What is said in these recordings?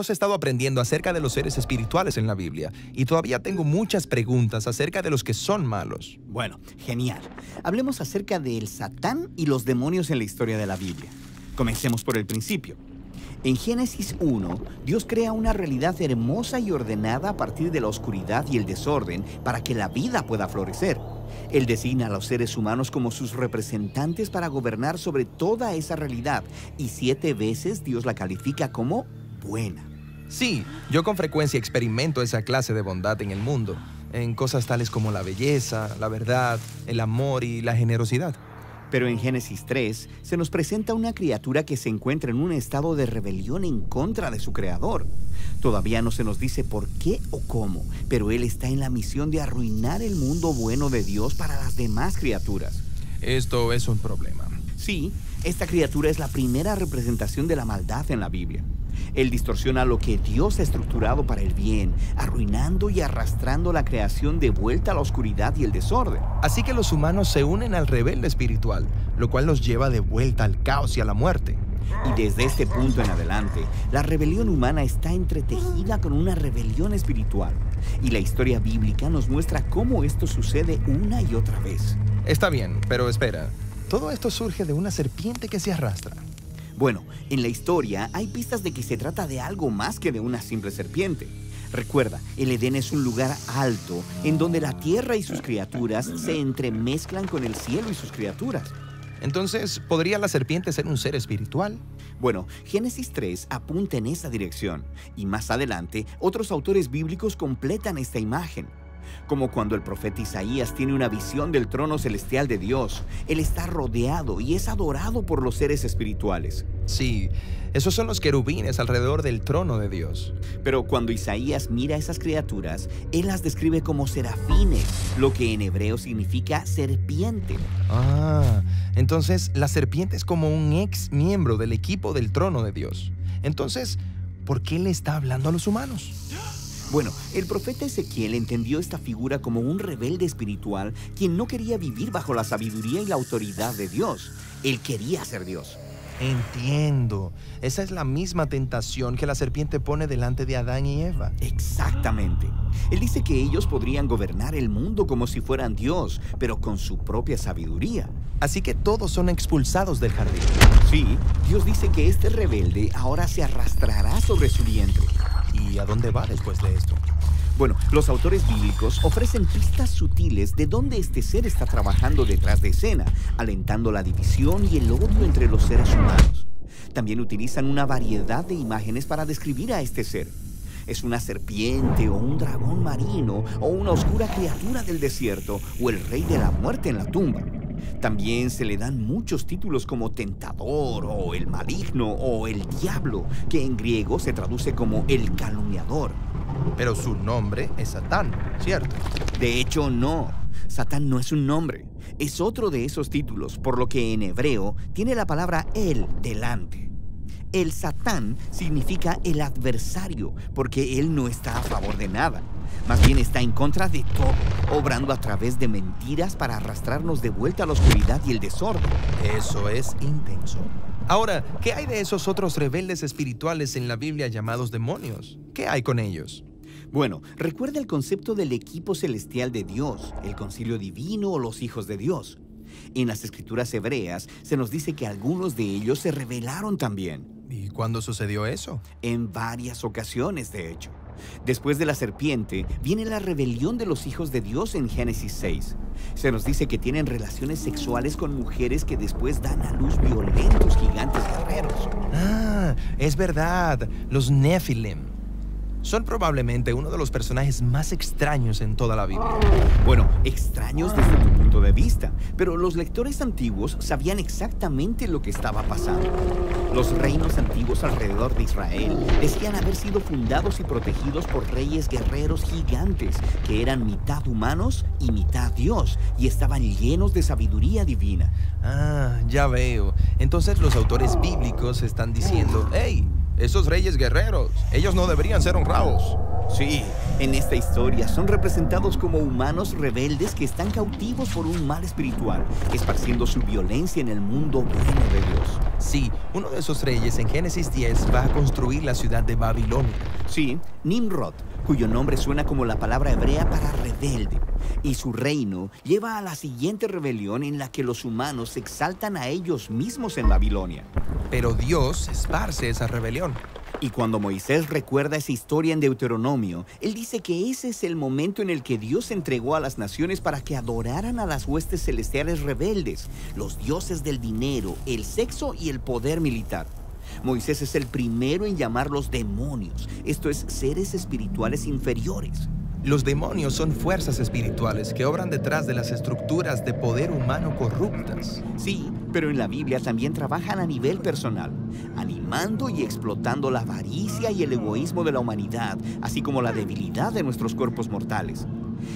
hemos estado aprendiendo acerca de los seres espirituales en la Biblia y todavía tengo muchas preguntas acerca de los que son malos. Bueno, genial. Hablemos acerca del Satán y los demonios en la historia de la Biblia. Comencemos por el principio. En Génesis 1, Dios crea una realidad hermosa y ordenada a partir de la oscuridad y el desorden para que la vida pueda florecer. Él designa a los seres humanos como sus representantes para gobernar sobre toda esa realidad y 7 veces Dios la califica como buena. Sí, yo con frecuencia experimento esa clase de bondad en el mundo, en cosas tales como la belleza, la verdad, el amor y la generosidad. Pero en Génesis 3 se nos presenta una criatura que se encuentra en un estado de rebelión en contra de su creador. Todavía no se nos dice por qué o cómo, pero él está en la misión de arruinar el mundo bueno de Dios para las demás criaturas. Esto es un problema. Sí, esta criatura es la primera representación de la maldad en la Biblia. Él distorsiona lo que Dios ha estructurado para el bien, arruinando y arrastrando la creación de vuelta a la oscuridad y el desorden. Así que los humanos se unen al rebelde espiritual, lo cual los lleva de vuelta al caos y a la muerte. Y desde este punto en adelante, la rebelión humana está entretejida con una rebelión espiritual. Y la historia bíblica nos muestra cómo esto sucede una y otra vez. Está bien, pero espera. Todo esto surge de una serpiente que se arrastra. Bueno, en la historia hay pistas de que se trata de algo más que de una simple serpiente. Recuerda, el Edén es un lugar alto en donde la tierra y sus criaturas se entremezclan con el cielo y sus criaturas. Entonces, ¿podría la serpiente ser un ser espiritual? Bueno, Génesis 3 apunta en esa dirección, y más adelante, otros autores bíblicos completan esta imagen. Como cuando el profeta Isaías tiene una visión del trono celestial de Dios, él está rodeado y es adorado por los seres espirituales. Sí, esos son los querubines alrededor del trono de Dios. Pero cuando Isaías mira a esas criaturas, él las describe como serafines, lo que en hebreo significa serpiente. Entonces la serpiente es como un ex miembro del equipo del trono de Dios. Entonces, ¿por qué le está hablando a los humanos? Bueno, el profeta Ezequiel entendió esta figura como un rebelde espiritual quien no quería vivir bajo la sabiduría y la autoridad de Dios. Él quería ser Dios. Entiendo. Esa es la misma tentación que la serpiente pone delante de Adán y Eva. Exactamente. Él dice que ellos podrían gobernar el mundo como si fueran Dios, pero con su propia sabiduría. Así que todos son expulsados del jardín. Sí, Dios dice que este rebelde ahora se arrastrará sobre su vientre. ¿Y a dónde va después de esto? Bueno, los autores bíblicos ofrecen pistas sutiles de dónde este ser está trabajando detrás de escena, alentando la división y el odio entre los seres humanos. También utilizan una variedad de imágenes para describir a este ser. Es una serpiente o un dragón marino o una oscura criatura del desierto o el rey de la muerte en la tumba. También se le dan muchos títulos como tentador o el maligno o el diablo, que en griego se traduce como el calumniador. Pero su nombre es Satán, ¿cierto? De hecho, no. Satán no es un nombre. Es otro de esos títulos, por lo que en hebreo tiene la palabra el delante. El Satán significa el adversario, porque él no está a favor de nada. Más bien está en contra de todo, obrando a través de mentiras para arrastrarnos de vuelta a la oscuridad y el desorden. Eso es intenso. Ahora, ¿qué hay de esos otros rebeldes espirituales en la Biblia llamados demonios? ¿Qué hay con ellos? Bueno, recuerda el concepto del equipo celestial de Dios, el concilio divino o los hijos de Dios. En las escrituras hebreas se nos dice que algunos de ellos se rebelaron también. ¿Y cuándo sucedió eso? En varias ocasiones, de hecho. Después de la serpiente, viene la rebelión de los hijos de Dios en Génesis 6. Se nos dice que tienen relaciones sexuales con mujeres que después dan a luz violentos gigantes guerreros. Es verdad, los Nefilim. Son probablemente uno de los personajes más extraños en toda la Biblia. Bueno, extraños desde tu punto de vista, pero los lectores antiguos sabían exactamente lo que estaba pasando. Los reinos antiguos alrededor de Israel decían haber sido fundados y protegidos por reyes guerreros gigantes que eran mitad humanos y mitad Dios y estaban llenos de sabiduría divina. Ya veo. Entonces los autores bíblicos están diciendo, ¡hey! Esos reyes guerreros, ellos no deberían ser honrados. Sí, En esta historia son representados como humanos rebeldes que están cautivos por un mal espiritual, esparciendo su violencia en el mundo bueno de Dios. Sí, uno de esos reyes en Génesis 10 va a construir la ciudad de Babilonia. Sí, Nimrod, cuyo nombre suena como la palabra hebrea para rebelde. Y su reino lleva a la siguiente rebelión en la que los humanos se exaltan a ellos mismos en Babilonia. Pero Dios esparce esa rebelión. Y cuando Moisés recuerda esa historia en Deuteronomio, él dice que ese es el momento en el que Dios entregó a las naciones para que adoraran a las huestes celestiales rebeldes, los dioses del dinero, el sexo y el poder militar. Moisés es el primero en llamarlos demonios, esto es, seres espirituales inferiores. Los demonios son fuerzas espirituales que obran detrás de las estructuras de poder humano corruptas. Sí, pero en la Biblia también trabajan a nivel personal, animando y explotando la avaricia y el egoísmo de la humanidad, así como la debilidad de nuestros cuerpos mortales.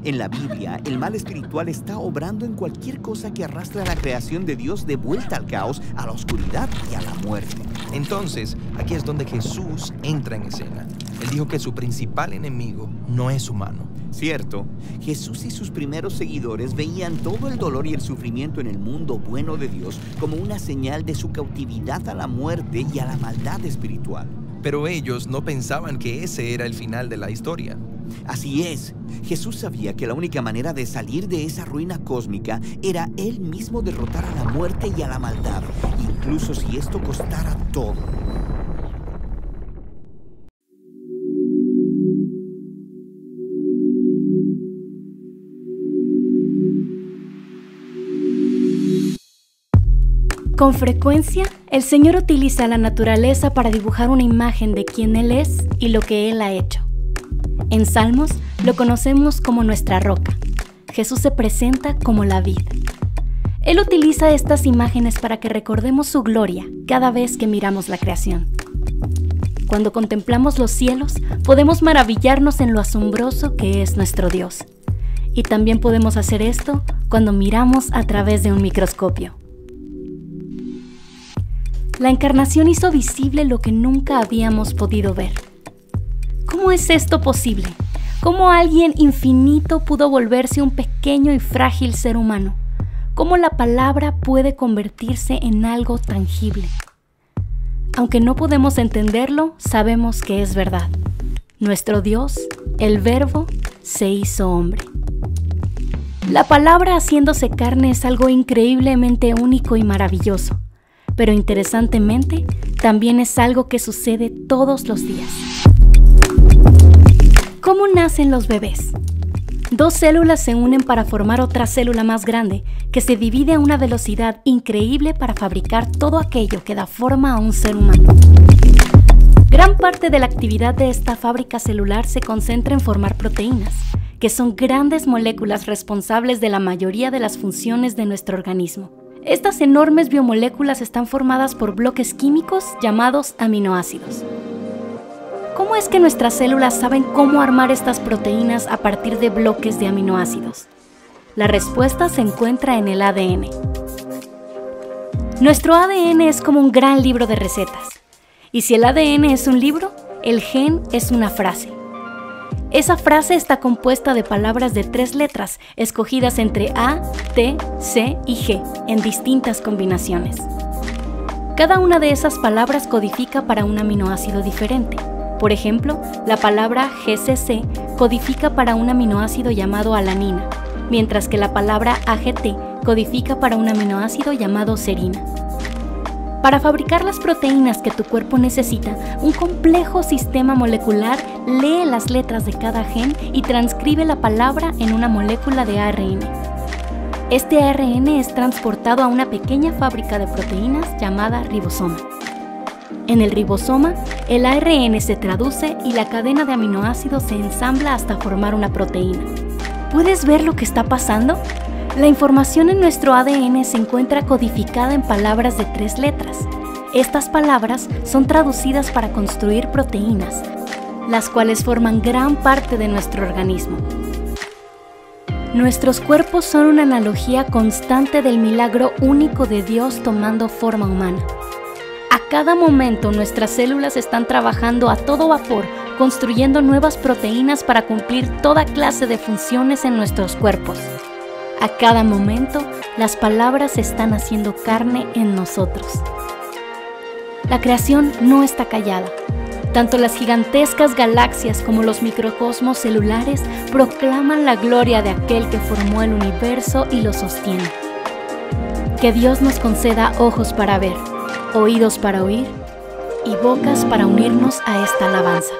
En la Biblia, el mal espiritual está obrando en cualquier cosa que arrastre a la creación de Dios de vuelta al caos, a la oscuridad y a la muerte. Entonces, aquí es donde Jesús entra en escena. Él dijo que su principal enemigo no es humano. Cierto, Jesús y sus primeros seguidores veían todo el dolor y el sufrimiento en el mundo bueno de Dios como una señal de su cautividad a la muerte y a la maldad espiritual. Pero ellos no pensaban que ese era el final de la historia. Así es, Jesús sabía que la única manera de salir de esa ruina cósmica era Él mismo derrotar a la muerte y a la maldad, incluso si esto costara todo. Con frecuencia, el Señor utiliza la naturaleza para dibujar una imagen de quién Él es y lo que Él ha hecho. En Salmos lo conocemos como nuestra roca. Jesús se presenta como la vid. Él utiliza estas imágenes para que recordemos su gloria cada vez que miramos la creación. Cuando contemplamos los cielos, podemos maravillarnos en lo asombroso que es nuestro Dios. Y también podemos hacer esto cuando miramos a través de un microscopio. La encarnación hizo visible lo que nunca habíamos podido ver. ¿Cómo es esto posible? ¿Cómo alguien infinito pudo volverse un pequeño y frágil ser humano? ¿Cómo la palabra puede convertirse en algo tangible? Aunque no podemos entenderlo, sabemos que es verdad. Nuestro Dios, el Verbo, se hizo hombre. La palabra haciéndose carne es algo increíblemente único y maravilloso. Pero interesantemente, también es algo que sucede todos los días. ¿Cómo nacen los bebés? 2 células se unen para formar otra célula más grande, que se divide a una velocidad increíble para fabricar todo aquello que da forma a un ser humano. Gran parte de la actividad de esta fábrica celular se concentra en formar proteínas, que son grandes moléculas responsables de la mayoría de las funciones de nuestro organismo. Estas enormes biomoléculas están formadas por bloques químicos llamados aminoácidos. ¿Cómo es que nuestras células saben cómo armar estas proteínas a partir de bloques de aminoácidos? La respuesta se encuentra en el ADN. Nuestro ADN es como un gran libro de recetas. Y si el ADN es un libro, el gen es una frase. Esa frase está compuesta de palabras de 3 letras, escogidas entre A, T, C y G, en distintas combinaciones. Cada una de esas palabras codifica para un aminoácido diferente. Por ejemplo, la palabra GCC codifica para un aminoácido llamado alanina, mientras que la palabra AGT codifica para un aminoácido llamado serina. Para fabricar las proteínas que tu cuerpo necesita, un complejo sistema molecular lee las letras de cada gen y transcribe la palabra en una molécula de ARN. Este ARN es transportado a una pequeña fábrica de proteínas llamada ribosoma. En el ribosoma, el ARN se traduce y la cadena de aminoácidos se ensambla hasta formar una proteína. ¿Puedes ver lo que está pasando? La información en nuestro ADN se encuentra codificada en palabras de 3 letras. Estas palabras son traducidas para construir proteínas, las cuales forman gran parte de nuestro organismo. Nuestros cuerpos son una analogía constante del milagro único de Dios tomando forma humana. A cada momento nuestras células están trabajando a todo vapor construyendo nuevas proteínas para cumplir toda clase de funciones en nuestros cuerpos. A cada momento, las palabras están haciendo carne en nosotros. La creación no está callada. Tanto las gigantescas galaxias como los microcosmos celulares proclaman la gloria de aquel que formó el universo y lo sostiene. Que Dios nos conceda ojos para ver, oídos para oír y bocas para unirnos a esta alabanza.